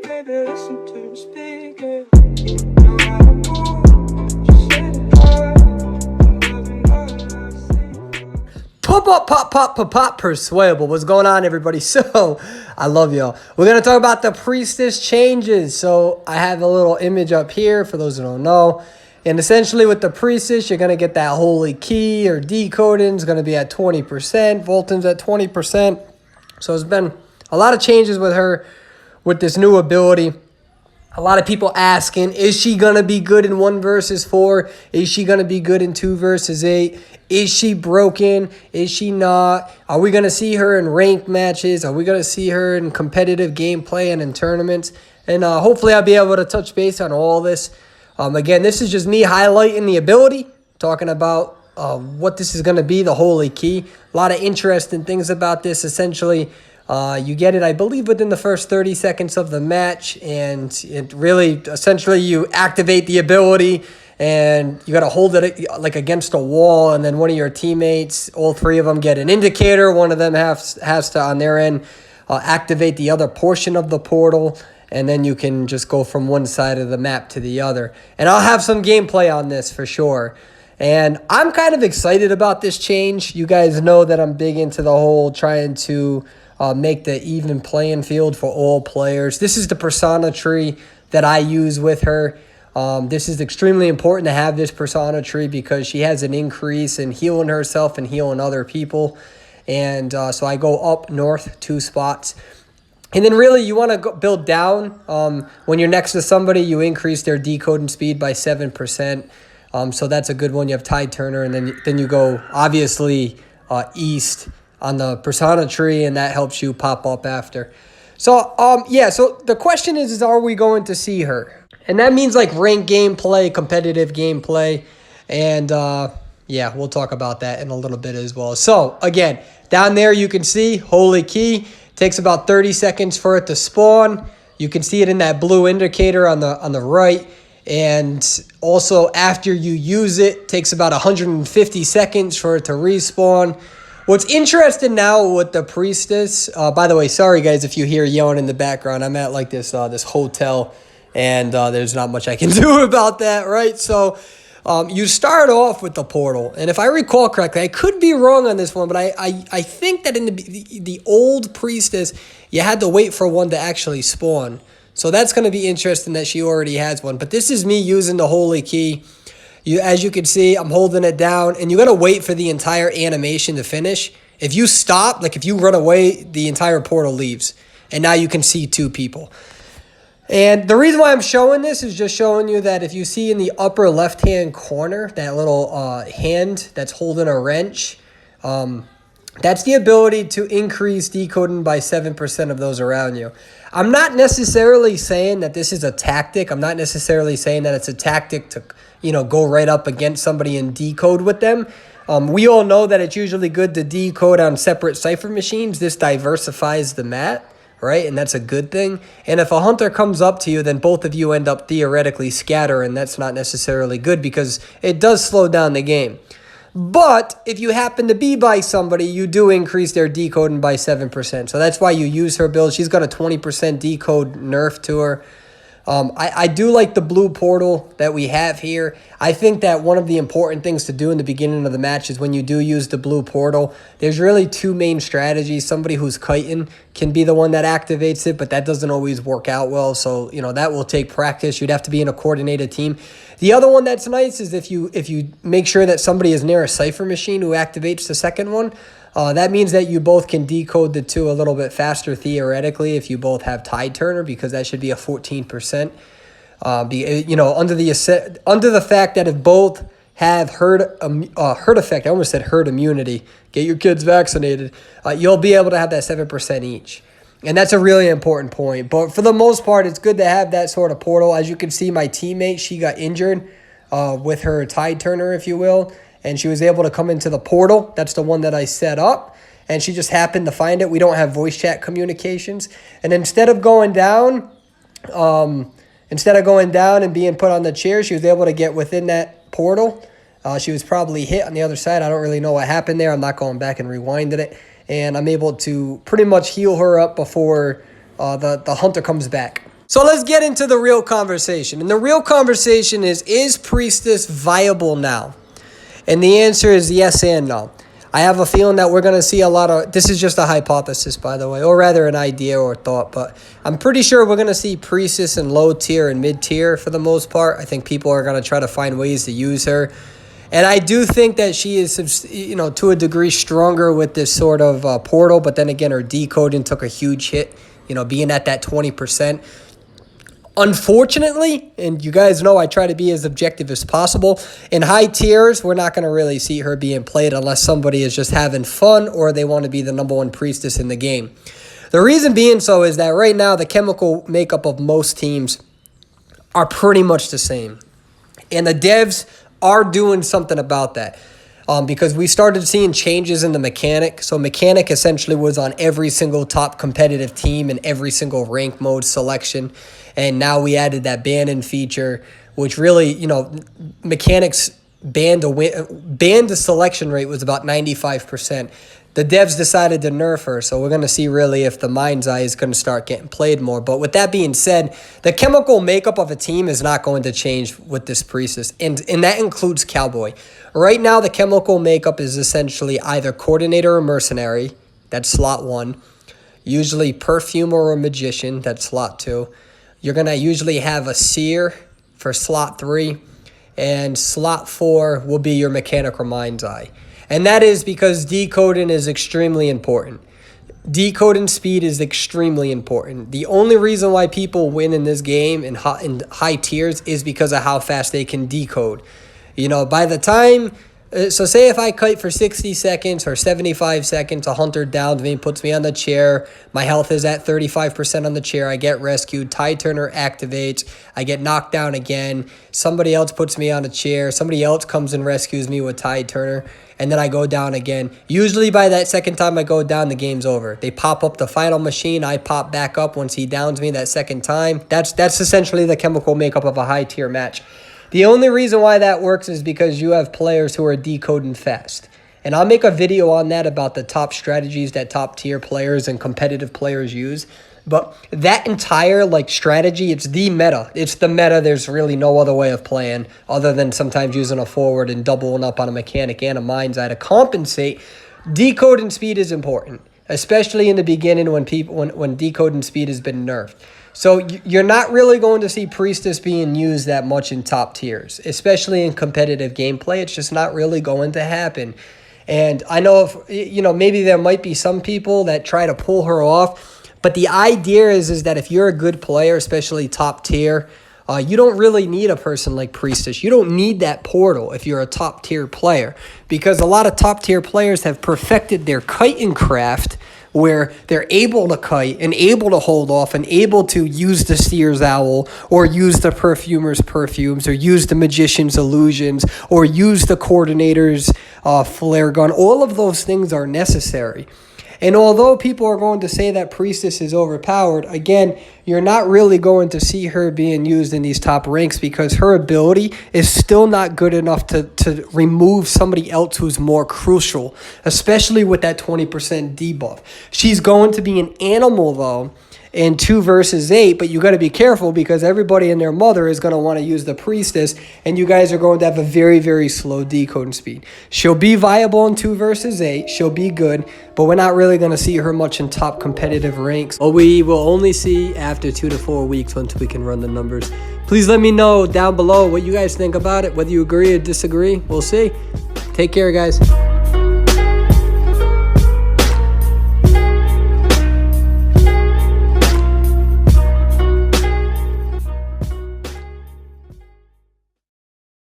baby, listen to the speaker. No matter what, just say the word. I'm loving all I see. Pop, persuadable. What's going on, everybody? So, I love y'all. We're going to talk about the Priestess Changes. So, I have a little image up here for those who don't know. And essentially with the Priestess, you're going to get that holy key or decoding is going to be at 20%. Volton's at 20%. So, there's been a lot of changes with her with this new ability. A lot of people asking, is she going to be good in 1 versus 4? Is she going to be good in 2 versus 8? Is she broken? Is she not? Are we going to see her in ranked matches? Are we going to see her in competitive gameplay and in tournaments? And hopefully I'll be able to touch base on all this. Again, this is just me highlighting the ability, talking about what this is going to be, the holy key. A lot of interesting things about this. Essentially, you get it, I believe, within the first 30 seconds of the match, and it really, essentially, you activate the ability, and you got to hold it like against a wall, and then one of your teammates, all 3 of them get an indicator. One of them has to, on their end, activate the other portion of the portal, and then you can just go from one side of the map to the other. And I'll have some gameplay on this for sure. And I'm kind of excited about this change. You guys know that I'm big into the whole trying to make the even playing field for all players. This is the persona tree that I use with her. This is extremely important to have this persona tree because she has an increase in healing herself and healing other people. And so I go up north 2 spots. And then really you want to build down. When you're next to somebody, you increase their decoding speed by 7%. So that's a good one. You have Tide Turner, and then you go obviously east on the persona tree, and that helps you pop up after. So yeah, so the question is are we going to see her? And that means like ranked gameplay, competitive gameplay, and yeah, we'll talk about that in a little bit as well. So again, down there you can see holy key. Takes about 30 seconds for it to spawn. You can see it in that blue indicator on the right. And also after you use it, takes about 150 seconds for it to respawn. What's interesting now with the Priestess, by the way, sorry guys if you hear yelling in the background. I'm at like this hotel, and there's not much I can do about that, right? So you start off with the portal, and if I recall correctly, I could be wrong on this one, but I think that in the old Priestess, you had to wait for one to actually spawn. So that's going to be interesting that she already has one. But this is me using the holy key. As you can see, I'm holding it down, and you got to wait for the entire animation to finish. If you stop, like if you run away, the entire portal leaves, and now you can see 2 people. And the reason why I'm showing this is just showing you that if you see in the upper left-hand corner, that little hand that's holding a wrench, that's the ability to increase decoding by 7% of those around you. I'm not necessarily saying that this is a tactic. I'm not necessarily saying that it's a tactic to, go right up against somebody and decode with them. We all know that it's usually good to decode on separate cipher machines. This diversifies the map, right? And that's a good thing. And if a hunter comes up to you, then both of you end up theoretically scattering. That's not necessarily good because it does slow down the game. But if you happen to be by somebody, you do increase their decoding by 7%. So that's why you use her build. She's got a 20% decode nerf to her. I do like the blue portal that we have here. I think that one of the important things to do in the beginning of the match is when you do use the blue portal, there's really 2 main strategies. Somebody who's kiting can be the one that activates it, but that doesn't always work out well. So, that will take practice. You'd have to be in a coordinated team. The other one that's nice is if you make sure that somebody is near a cipher machine who activates the second one. That means that you both can decode the 2 a little bit faster theoretically if you both have Tide Turner, because that should be a 14%. Under the fact that if both have herd effect, I almost said herd immunity, get your kids vaccinated, you'll be able to have that 7% each. And that's a really important point. But for the most part, it's good to have that sort of portal. As you can see, my teammate, she got injured with her Tide Turner, if you will. And she was able to come into the portal. That's the one that I set up. And she just happened to find it. We don't have voice chat communications. And instead of going down and being put on the chair, she was able to get within that portal. She was probably hit on the other side. I don't really know what happened there. I'm not going back and rewinding it. And I'm able to pretty much heal her up before the hunter comes back. So let's get into the real conversation. And the real conversation is Priestess viable now? And the answer is yes and no. I have a feeling that we're going to see a lot of, this is just a hypothesis, by the way, or rather an idea or thought, but I'm pretty sure we're going to see Priestess in low tier and mid tier for the most part. I think people are going to try to find ways to use her. And I do think that she is, to a degree stronger with this sort of portal, but then again, her decoding took a huge hit, being at that 20%. Unfortunately, and you guys know I try to be as objective as possible, in high tiers, we're not going to really see her being played unless somebody is just having fun or they want to be the number one priestess in the game. The reason being so is that right now the chemical makeup of most teams are pretty much the same. And the devs are doing something about that. Because we started seeing changes in the mechanic. So mechanic essentially was on every single top competitive team and every single rank mode selection. And now we added that ban-in feature, which really, mechanics banned the selection rate was about 95%. The devs decided to nerf her, so we're going to see really if the mind's eye is going to start getting played more. But with that being said, the chemical makeup of a team is not going to change with this priestess, and that includes cowboy. Right now, the chemical makeup is essentially either coordinator or mercenary, that's slot 1, usually perfumer or magician, that's slot 2. You're going to usually have a seer for slot 3, and slot 4 will be your mechanic or mind's eye. And that is because decoding is extremely important. Decoding speed is extremely important. The only reason why people win in this game in high tiers is because of how fast they can decode. By the time, so say if I kite for 60 seconds or 75 seconds, a hunter downs me, puts me on the chair, my health is at 35% on the chair, I get rescued, tide turner activates, I get knocked down again, somebody else puts me on a chair, somebody else comes and rescues me with tide turner, and then I go down again. Usually by that second time I go down, the game's over. They pop up the final machine, I pop back up once he downs me that second time. That's essentially the chemical makeup of a high tier match. The only reason why that works is because you have players who are decoding fast. And I'll make a video on that about the top strategies that top tier players and competitive players use. But that entire strategy, it's the meta. It's the meta. There's really no other way of playing other than sometimes using a forward and doubling up on a mechanic and a mind's eye to compensate. Decoding speed is important, especially in the beginning when decoding speed has been nerfed. So you're not really going to see Priestess being used that much in top tiers, especially in competitive gameplay. It's just not really going to happen. And I know maybe there might be some people that try to pull her off, but the idea is that if you're a good player, especially top tier, you don't really need a person like Priestess. You don't need that portal if you're a top tier player, because a lot of top tier players have perfected their kiting craft where they're able to kite and able to hold off and able to use the seer's owl or use the perfumer's perfumes or use the magician's illusions or use the coordinator's flare gun. All of those things are necessary. And although people are going to say that Priestess is overpowered, again, you're not really going to see her being used in these top ranks because her ability is still not good enough to remove somebody else who's more crucial, especially with that 20% debuff. She's going to be an animal, though, in 2 versus 8, but you got to be careful because everybody and their mother is going to want to use the Priestess, and you guys are going to have a very, very slow decoding speed. She'll be viable in 2 versus 8. She'll be good, but we're not really going to see her much in top competitive ranks. But we will only see after 2 to 4 weeks once we can run the numbers. Please let me know down below what you guys think about it, whether you agree or disagree. We'll see. Take care, guys.